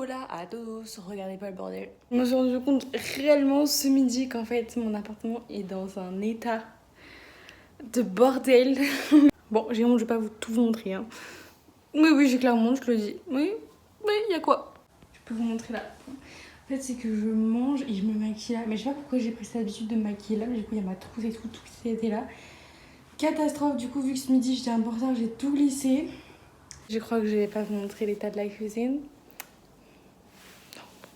Hola à tous, regardez pas le bordel. Je me suis rendu compte réellement ce midi qu'en fait mon appartement est dans un état de bordel. Bon, j'ai honte, je vais pas tout vous montrer. Hein. Oui, j'ai clairement honte, je te le dis. Oui, y a quoi? Je peux vous montrer là. En fait, c'est que je mange et je me maquille là. Mais je sais pas pourquoi j'ai pris cette habitude de me maquiller là. Du coup, il y a ma trousse et tout qui était là. Catastrophe, du coup, vu que ce midi j'étais un peu en retard, j'ai tout glissé. Je crois que je vais pas vous montrer l'état de la cuisine.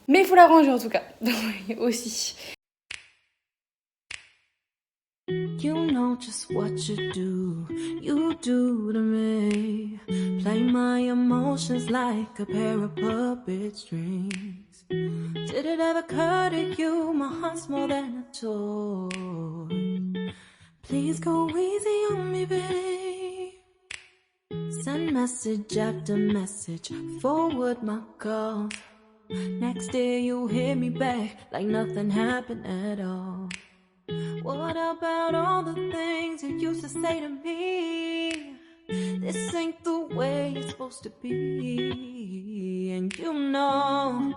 Mais il faut la ranger en tout cas, aussi. You know just what you do to me. Play my emotions like a pair of puppet strings. Did it ever occur to you my heart's more than a toy? Please go easy on me, babe. Send message after message, forward my call. Next day you hit me back like nothing happened at all. What about all the things you used to say to me? This ain't the way it's supposed to be. And you know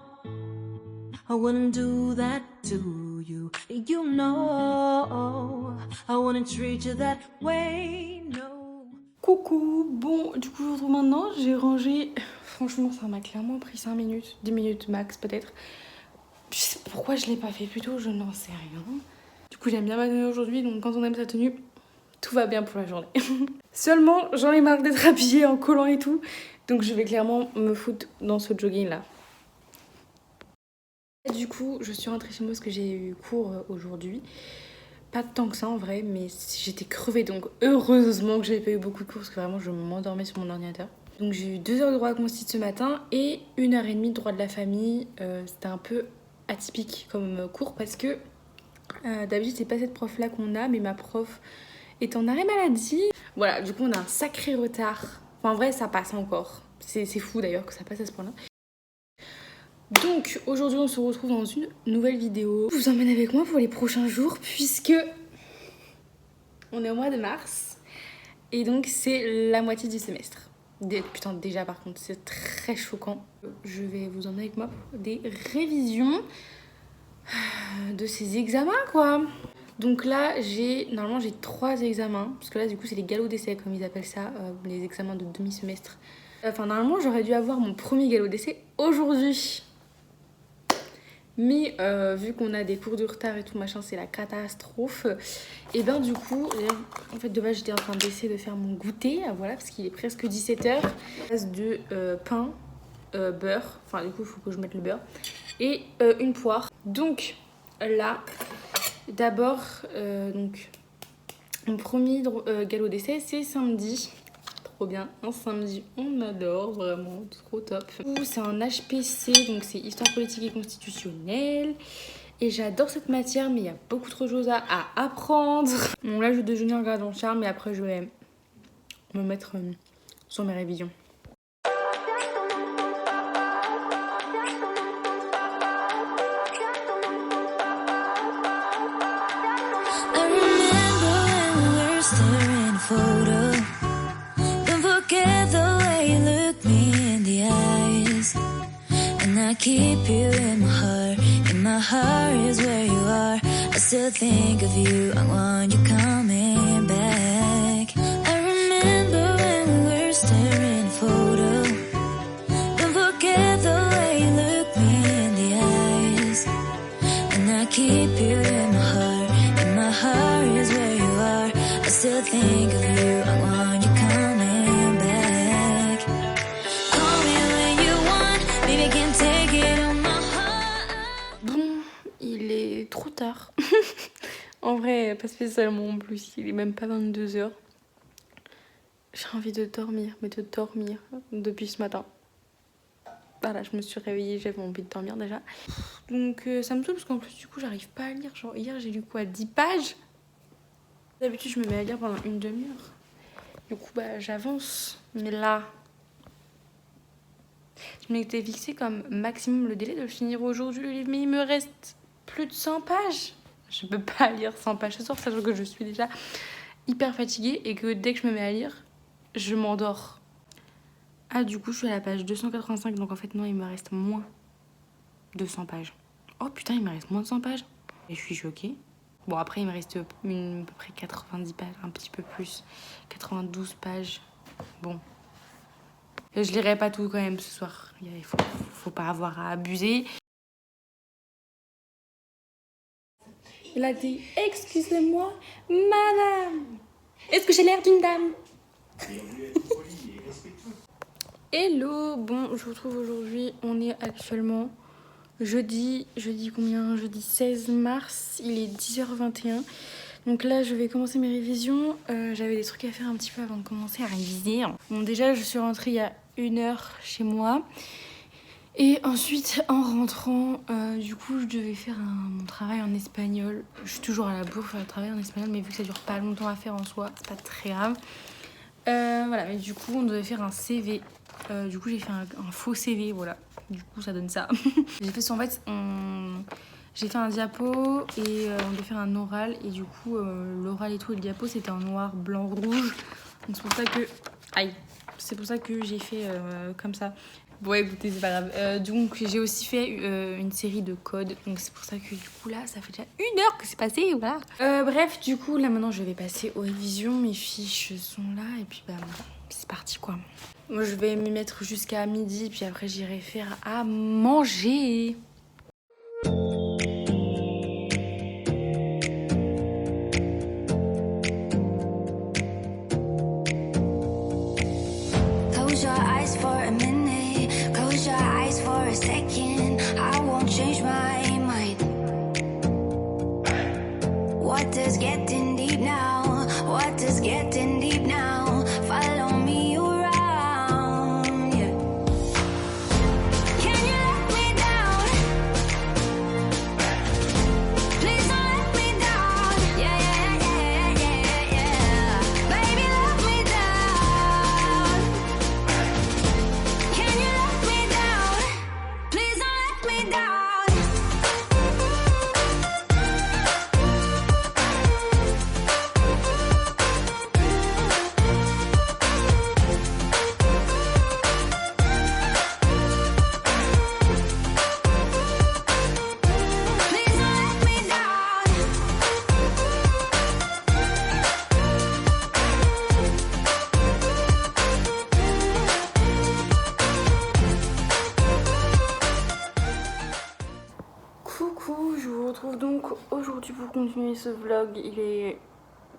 I wouldn't do that to you. You know I wouldn't treat you that way, no. Coucou, bon, du coup je vous retrouve maintenant, j'ai rangé, franchement ça m'a clairement pris 5 minutes, 10 minutes max peut-être. Je sais pas pourquoi je l'ai pas fait plus tôt, je n'en sais rien. Du coup j'aime bien ma tenue aujourd'hui, donc quand on aime sa tenue, tout va bien pour la journée. Seulement j'en ai marre d'être habillée en collant et tout, donc je vais clairement me foutre dans ce jogging là. Du coup je suis rentrée chez moi parce que j'ai eu cours aujourd'hui. Pas tant que ça en vrai, mais j'étais crevée, donc heureusement que j'avais pas eu beaucoup de cours parce que vraiment je m'endormais sur mon ordinateur. Donc j'ai eu 2 heures de droit consti ce matin et 1h30 de droit de la famille. C'était un peu atypique comme cours parce que d'habitude c'est pas cette prof là qu'on a, mais ma prof est en arrêt maladie. Voilà, du coup on a un sacré retard. Enfin en vrai ça passe encore. C'est fou d'ailleurs que ça passe à ce point-là. Donc aujourd'hui on se retrouve dans une nouvelle vidéo. Je vous emmène avec moi pour les prochains jours puisque on est au mois de mars et donc c'est la moitié du semestre. Putain déjà par contre c'est très choquant. Je vais vous emmener avec moi pour des révisions de ces examens quoi. Donc là normalement j'ai 3 examens parce que là du coup c'est les galops d'essai comme ils appellent ça, les examens de demi-semestre. Enfin normalement j'aurais dû avoir mon premier galop d'essai aujourd'hui. Mais vu qu'on a des cours de retard et tout machin, c'est la catastrophe. Et ben du coup, en fait de base j'étais en train d'essayer de faire mon goûter, voilà, parce qu'il est presque 17h. Base de pain, beurre, enfin du coup il faut que je mette le beurre, et une poire. Donc là, d'abord, donc mon premier galop d'essai c'est samedi. Trop bien, un samedi, on adore, vraiment, trop top. C'est un HPC, donc c'est Histoire politique et constitutionnelle. Et j'adore cette matière, mais il y a beaucoup trop de choses à apprendre. Bon là je vais déjeuner en regardant Charme, mais après je vais me mettre sur mes révisions. I keep you in my heart is where you are. I still think of you, I want you coming back. I remember when we were staring at a photo. Don't forget the way you look me in the eyes. And I keep you in my heart is where you are. I still think of you, I want you coming back. Call me when you want, baby, I can take it on my heart. Bon, il est trop tard. En vrai, pas spécialement en plus, il est même pas 22h. J'ai envie de dormir, mais de dormir depuis ce matin. Voilà, je me suis réveillée, j'avais envie de dormir déjà. Donc ça me saoule parce qu'en plus du coup j'arrive pas à lire. Genre hier j'ai lu quoi, 10 pages. D'habitude je me mets à lire pendant une demi-heure. Du coup bah j'avance. Mais là, je m'étais fixé comme maximum le délai de le finir aujourd'hui le livre. Mais il me reste plus de 100 pages. Je peux pas lire 100 pages ce soir, sachant que je suis déjà hyper fatiguée et que dès que je me mets à lire, je m'endors. Ah du coup je suis à la page 285, donc en fait non il me reste moins 200 pages. Oh putain, il me reste moins de 100 pages. Et je suis choquée. Bon, après, il me reste à peu près 90 pages, un petit peu plus. 92 pages. Bon. Je lirai pas tout quand même ce soir. Il faut pas avoir à abuser. Il a dit « Excusez-moi, madame, est-ce que j'ai l'air d'une dame ?» Hello, bon, je vous retrouve aujourd'hui. On est actuellement jeudi combien? Jeudi 16 mars, il est 10h21. Donc là, je vais commencer mes révisions. J'avais des trucs à faire un petit peu avant de commencer à réviser. Bon, déjà, je suis rentrée il y a 1 heure chez moi. Et ensuite, en rentrant, du coup, je devais faire mon travail en espagnol. Je suis toujours à la bourre faire le travail en espagnol, mais vu que ça dure pas longtemps à faire en soi, c'est pas très grave. Voilà, mais du coup, on devait faire un CV. Du coup, j'ai fait un faux CV, voilà. Du coup, ça donne ça. J'ai fait en fait, j'ai fait un diapo et on devait faire un oral. Et du coup, l'oral et tout, et le diapo, c'était en noir, blanc, rouge. Donc c'est pour ça que... Aïe. C'est pour ça que j'ai fait comme ça. Bon, écoutez, c'est pas grave. Donc, j'ai aussi fait une série de codes. Donc, c'est pour ça que du coup, là, ça fait déjà 1 heure que c'est passé. Voilà. Bref, du coup, là, maintenant, je vais passer aux révisions. Mes fiches sont là. Et puis, bah, c'est parti, quoi. Moi, je vais m'y mettre jusqu'à midi. Puis après, j'irai faire à manger. Close your eyes for a minute. Close your eyes for a second. I won't change my mind. What is getting deep now? What is getting deep now? Follow me around. Yeah. Can you let me down? Please don't let me down. Yeah, yeah, yeah, yeah, yeah. Baby, let me down. Can you let me down? Please don't let me down. Please don't let me down. Coucou, je vous retrouve donc aujourd'hui pour continuer ce vlog. Il est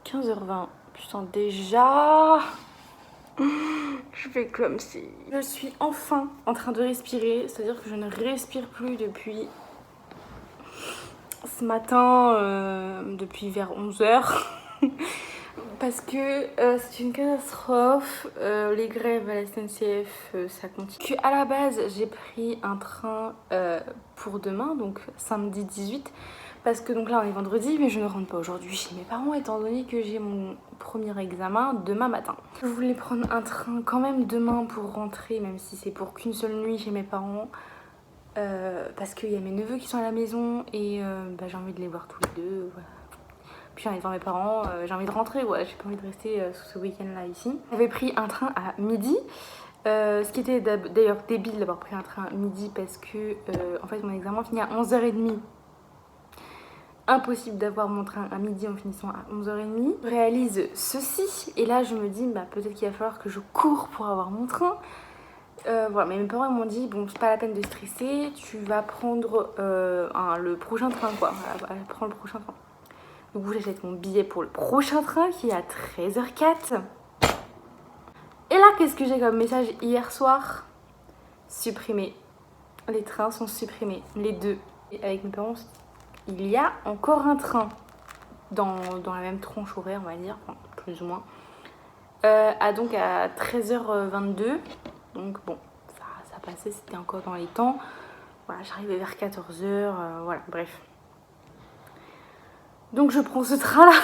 15h20. Putain, déjà je fais comme si... Je suis enfin en train de respirer. C'est-à-dire que je ne respire plus depuis ce matin, depuis vers 11h. Parce que c'est une catastrophe. Les grèves à la SNCF, ça continue. À la base, j'ai pris un train pour demain, donc samedi 18. Parce que donc là, on est vendredi, mais je ne rentre pas aujourd'hui chez mes parents, étant donné que j'ai mon premier examen demain matin. Je voulais prendre un train quand même demain pour rentrer, même si c'est pour qu'une seule nuit chez mes parents. Parce qu'il y a mes neveux qui sont à la maison et j'ai envie de les voir tous les deux. Voilà. Puis j'ai envie de voir mes parents, j'ai envie de rentrer, ouais, j'ai pas envie de rester ce week-end-là ici. J'avais pris un train à midi, ce qui était d'ailleurs débile d'avoir pris un train à midi parce que en fait mon examen finit à 11h30. Impossible d'avoir mon train à midi en finissant à 11h30. Je réalise ceci et là je me dis bah, peut-être qu'il va falloir que je cours pour avoir mon train. Voilà, mais mes parents ils m'ont dit bon c'est pas la peine de stresser, tu vas prendre le prochain train quoi, voilà, prends le prochain train. Du coup j'achète mon billet pour le prochain train qui est à 13h04. Et là qu'est-ce que j'ai comme message hier soir? Supprimé. Les trains sont supprimés, les deux. Et avec mes parents il y a encore un train dans la même tranche horaire on va dire, enfin, plus ou moins. Donc à 13h22. Donc bon, ça passait, c'était encore dans les temps. Voilà, j'arrivais vers 14h, voilà, bref. Donc je prends ce train-là.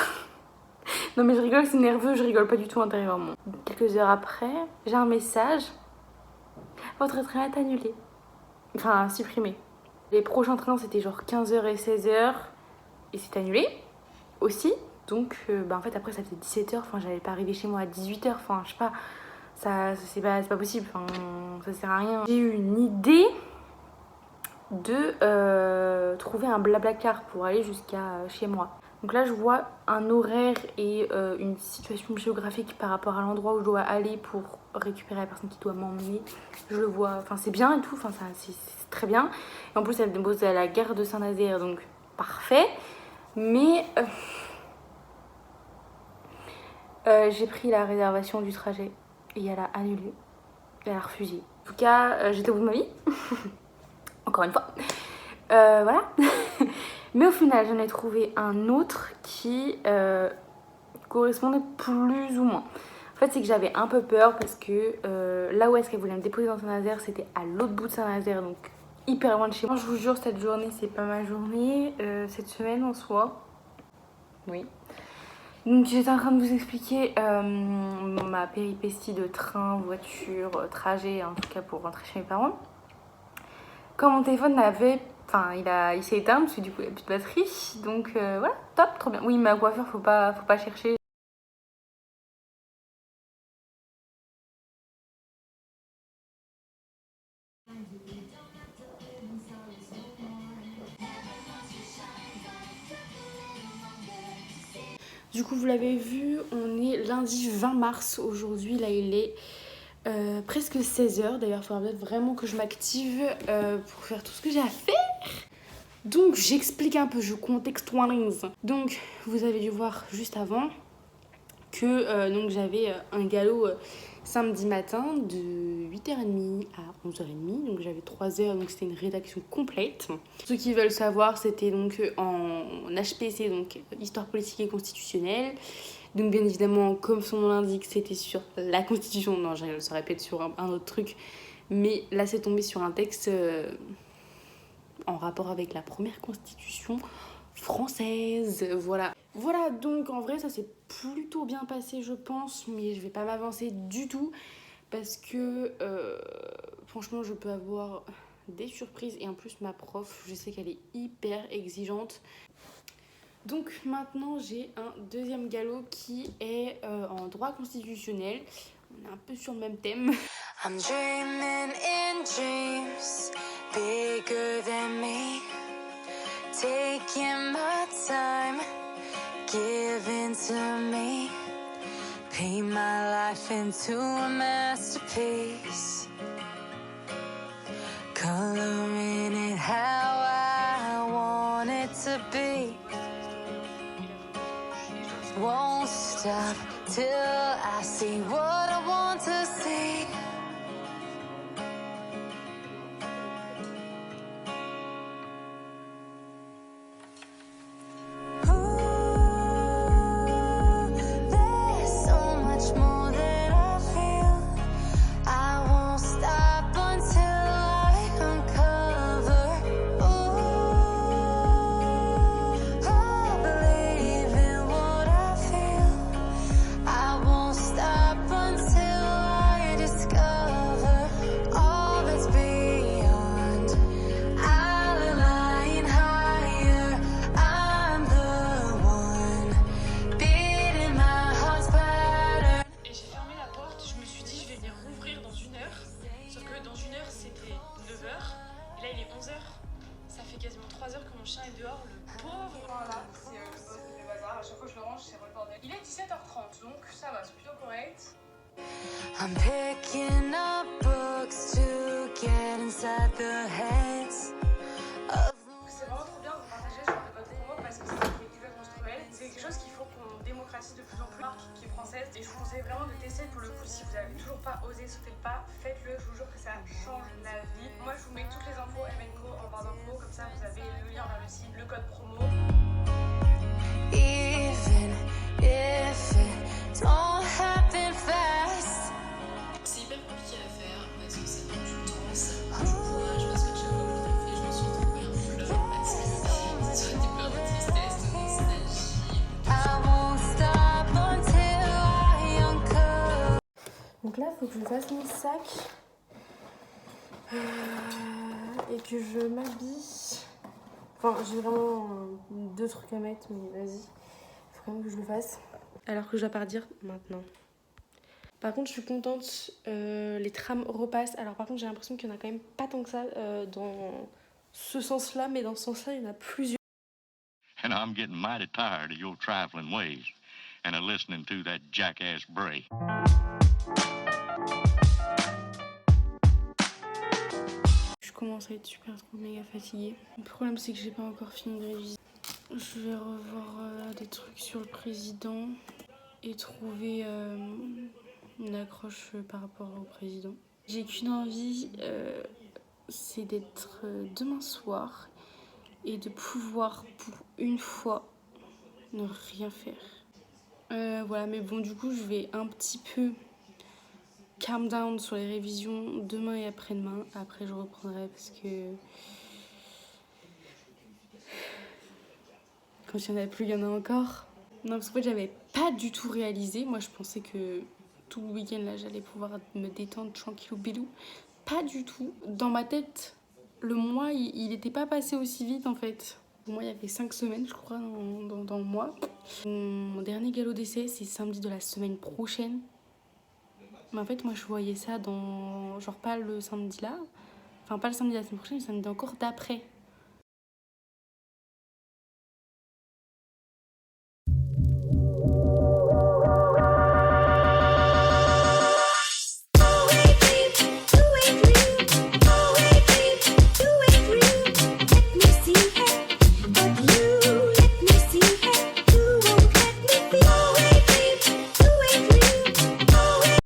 Non mais je rigole, c'est nerveux, je rigole pas du tout intérieurement. Quelques heures après, j'ai un message. Votre train est annulé. Enfin, supprimé. Les prochains trains, c'était genre 15h et 16h. Et c'est annulé aussi. Donc, en fait, après, ça faisait 17h. Enfin, j'allais pas arriver chez moi à 18h. Enfin, je sais pas. C'est pas possible. Enfin, ça sert à rien. J'ai eu une idée de trouver un blablacar pour aller jusqu'à chez moi. Donc là je vois un horaire et une situation géographique par rapport à l'endroit où je dois aller pour récupérer la personne qui doit m'emmener. Je le vois, enfin c'est bien et tout, enfin c'est très bien. Et en plus elle me dépose à la gare de Saint-Nazaire, donc parfait. Mais j'ai pris la réservation du trajet et elle a annulé, elle a refusé. En tout cas j'étais au bout de ma vie, encore une fois. Voilà. Mais au final, j'en ai trouvé un autre qui correspondait plus ou moins. En fait, c'est que j'avais un peu peur parce que là où est-ce qu'elle voulait me déposer dans Saint-Nazaire, c'était à l'autre bout de Saint-Nazaire, donc hyper loin de chez moi. Je vous jure, cette journée, c'est pas ma journée. Cette semaine en soi. Oui. Donc j'étais en train de vous expliquer ma péripétie de train, voiture, trajet, en tout cas pour rentrer chez mes parents. Quand mon téléphone n'avait... Enfin, il s'est éteint parce que du coup, il n'y a plus de batterie. Donc voilà, top, trop bien. Oui, ma coiffure, faut pas chercher. Du coup, vous l'avez vu, on est lundi 20 mars aujourd'hui. Là, il est presque 16h. D'ailleurs, il faudra vraiment que je m'active pour faire tout ce que j'ai à faire. Donc, j'explique un peu, je contextualise. Donc, vous avez dû voir juste avant que donc j'avais un galop samedi matin de 8h30 à 11h30. Donc, j'avais 3 heures, donc c'était une rédaction complète. Ceux qui veulent savoir, c'était donc en HPC, donc Histoire politique et constitutionnelle. Donc, bien évidemment, comme son nom l'indique, c'était sur la Constitution. Non, ça répète sur un autre truc. Mais là, c'est tombé sur un texte en rapport avec la première constitution française. Voilà. Voilà, donc en vrai, ça s'est plutôt bien passé, je pense. Mais je vais pas m'avancer du tout. Parce que, franchement, je peux avoir des surprises. Et en plus, ma prof, je sais qu'elle est hyper exigeante. Donc maintenant j'ai un deuxième galop qui est en droit constitutionnel. On est un peu sur le même thème. I'm dreaming in dreams bigger than me, taking my time, giving to me, paint my life into a masterpiece, coloring it how I want it to be. Won't stop till I see what I want to see. I'm picking up books to get inside the heads of... C'est vraiment trop bien de partager sur le code promo parce que c'est quelque menstruelle. C'est quelque chose qu'il faut qu'on démocratise de plus en plus. Marque qui est française et je vous conseille vraiment de tester pour le coup. Si vous n'avez toujours pas osé sauter le pas, faites-le. Je vous jure que ça change la vie. Moi je vous mets toutes les infos MNCO en barre d'infos, comme ça vous avez le lien vers le site, le code promo. Even if it don't happen fast. C'est hyper compliqué à faire parce que ça prend du temps, ça prend du courage, parce que chaque fois que je l'ai fait, je me suis retrouvée en pleurs parce que soit des pleurs de tristesse, de nostalgie. Donc là, il faut que je fasse mon sac et que je m'habille. Enfin, j'ai vraiment 2 trucs à mettre, mais vas-y, il faut quand même que je le fasse. Alors que je dois partir maintenant. Par contre, je suis contente, les trams repassent. Alors par contre, j'ai l'impression qu'il y en a quand même pas tant que ça ce sens-là, mais dans ce sens-là, il y en a plusieurs. And I'm getting mighty tired of your trifling ways and of listening to that jackass Bray. Je commence à être super trop méga fatiguée. Le problème, c'est que j'ai pas encore fini de réviser. Je vais revoir des trucs sur le président et trouver une accroche par rapport au président. J'ai qu'une envie, c'est d'être demain soir et de pouvoir pour une fois ne rien faire. Voilà, mais bon, du coup, je vais un petit peu calm down sur les révisions demain et après-demain. Après, je reprendrai parce que quand il n'y en a plus, il y en a encore. Non, parce qu'en fait, j'avais pas du tout réalisé. Moi, je pensais que tout le week-end, là, j'allais pouvoir me détendre tranquillou bilou. Pas du tout. Dans ma tête, le mois, il était pas passé aussi vite, en fait. Pour moi, il y avait 5 semaines, je crois, dans le mois. Mon dernier galop d'essai, c'est samedi de la semaine prochaine. Mais en fait, moi, je voyais ça dans... Genre, pas le samedi là. Enfin, pas le samedi de la semaine prochaine, le samedi encore d'après.